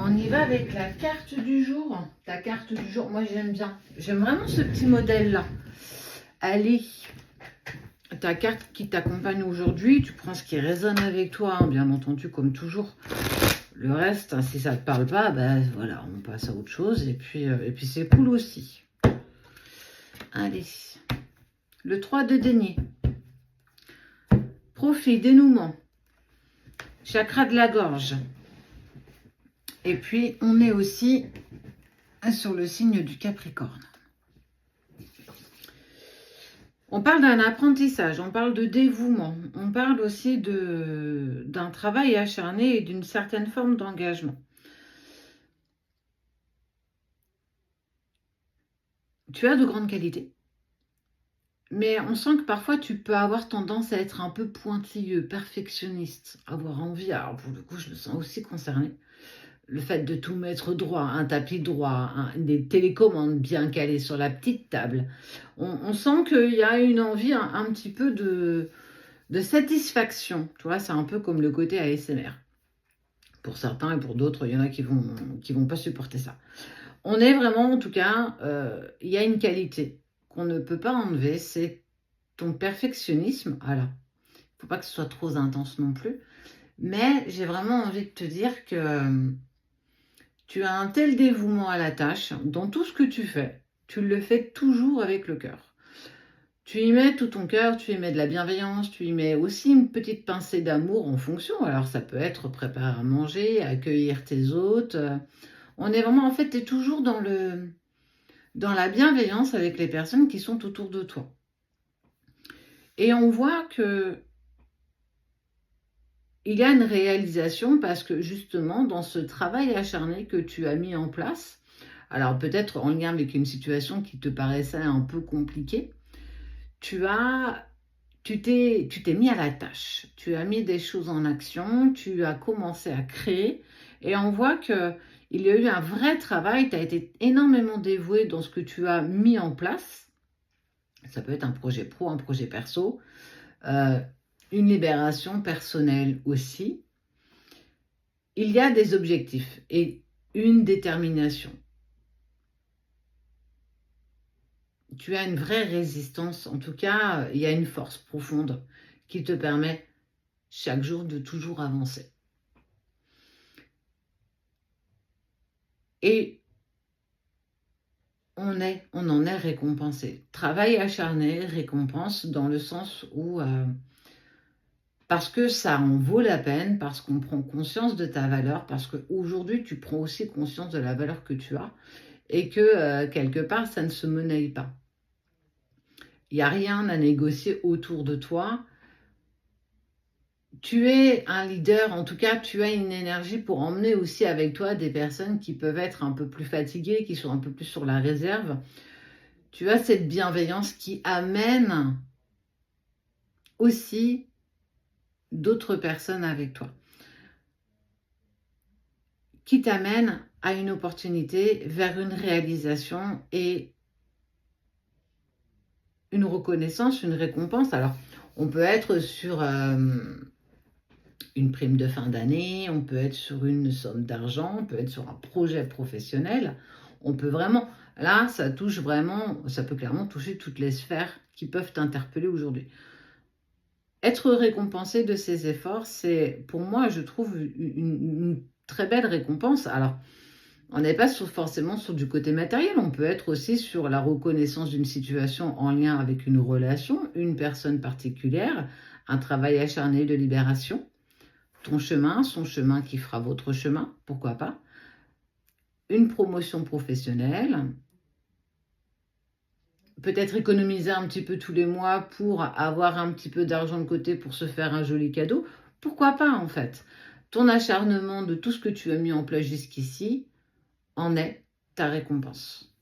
On y va avec la carte du jour. Ta carte du jour, moi j'aime bien. J'aime vraiment ce petit modèle-là. Allez, ta carte qui t'accompagne aujourd'hui, tu prends ce qui résonne avec toi, hein, bien entendu, comme toujours. Le reste, hein, si ça ne te parle pas, ben voilà, on passe à autre chose. Et puis c'est cool aussi. Allez, le 3 de denier. Profit, dénouement. Chakra de la gorge. Et puis, on est aussi sur le signe du Capricorne. On parle d'un apprentissage, on parle de dévouement, on parle aussi d'un travail acharné et d'une certaine forme d'engagement. Tu as de grandes qualités, mais on sent que parfois tu peux avoir tendance à être un peu pointilleux, perfectionniste, avoir envie, alors pour le coup je me sens aussi concernée, le fait de tout mettre droit, un tapis droit, des télécommandes bien calées sur la petite table. On sent qu'il y a une envie un petit peu de satisfaction. Tu vois, c'est un peu comme le côté ASMR. Pour certains et pour d'autres, il y en a qui vont pas supporter ça. On est vraiment, en tout cas, il y a une qualité qu'on ne peut pas enlever, c'est ton perfectionnisme. Alors, il ne faut pas que ce soit trop intense non plus, mais j'ai vraiment envie de te dire que tu as un tel dévouement à la tâche, dans tout ce que tu fais, tu le fais toujours avec le cœur. Tu y mets tout ton cœur, tu y mets de la bienveillance, tu y mets aussi une petite pincée d'amour en fonction. Alors ça peut être préparer à manger, accueillir tes hôtes. On est vraiment, en fait, tu es toujours dans la bienveillance avec les personnes qui sont autour de toi. Et on voit que il y a une réalisation parce que justement, dans ce travail acharné que tu as mis en place, alors peut-être en lien avec une situation qui te paraissait un peu compliquée, tu t'es mis à la tâche, tu as mis des choses en action, tu as commencé à créer et on voit qu'il y a eu un vrai travail, tu as été énormément dévoué dans ce que tu as mis en place. Ça peut être un projet pro, un projet perso, une libération personnelle aussi. Il y a des objectifs et une détermination. Tu as une vraie résistance, en tout cas, il y a une force profonde qui te permet chaque jour de toujours avancer. Et on en est récompensé. Travail acharné, récompense dans le sens où, parce que ça en vaut la peine, parce qu'on prend conscience de ta valeur, parce qu'aujourd'hui tu prends aussi conscience de la valeur que tu as et que quelque part ça ne se monnaie pas. Il n'y a rien à négocier autour de toi. Tu es un leader, en tout cas, tu as une énergie pour emmener aussi avec toi des personnes qui peuvent être un peu plus fatiguées, qui sont un peu plus sur la réserve. Tu as cette bienveillance qui amène aussi d'autres personnes avec toi, qui t'amène à une opportunité vers une réalisation et une reconnaissance, une récompense. Alors, on peut être sur une prime de fin d'année, on peut être sur une somme d'argent, on peut être sur un projet professionnel. On peut vraiment, là, ça touche vraiment, ça peut clairement toucher toutes les sphères qui peuvent t'interpeller aujourd'hui. Être récompensé de ses efforts, c'est, pour moi, je trouve, une très belle récompense. Alors, on n'est pas forcément sur du côté matériel, on peut être aussi sur la reconnaissance d'une situation en lien avec une relation, une personne particulière, un travail acharné de libération, ton chemin, son chemin qui fera votre chemin, pourquoi pas, une promotion professionnelle, peut-être économiser un petit peu tous les mois pour avoir un petit peu d'argent de côté pour se faire un joli cadeau, pourquoi pas en fait. Ton acharnement de tout ce que tu as mis en place jusqu'ici en est ta récompense.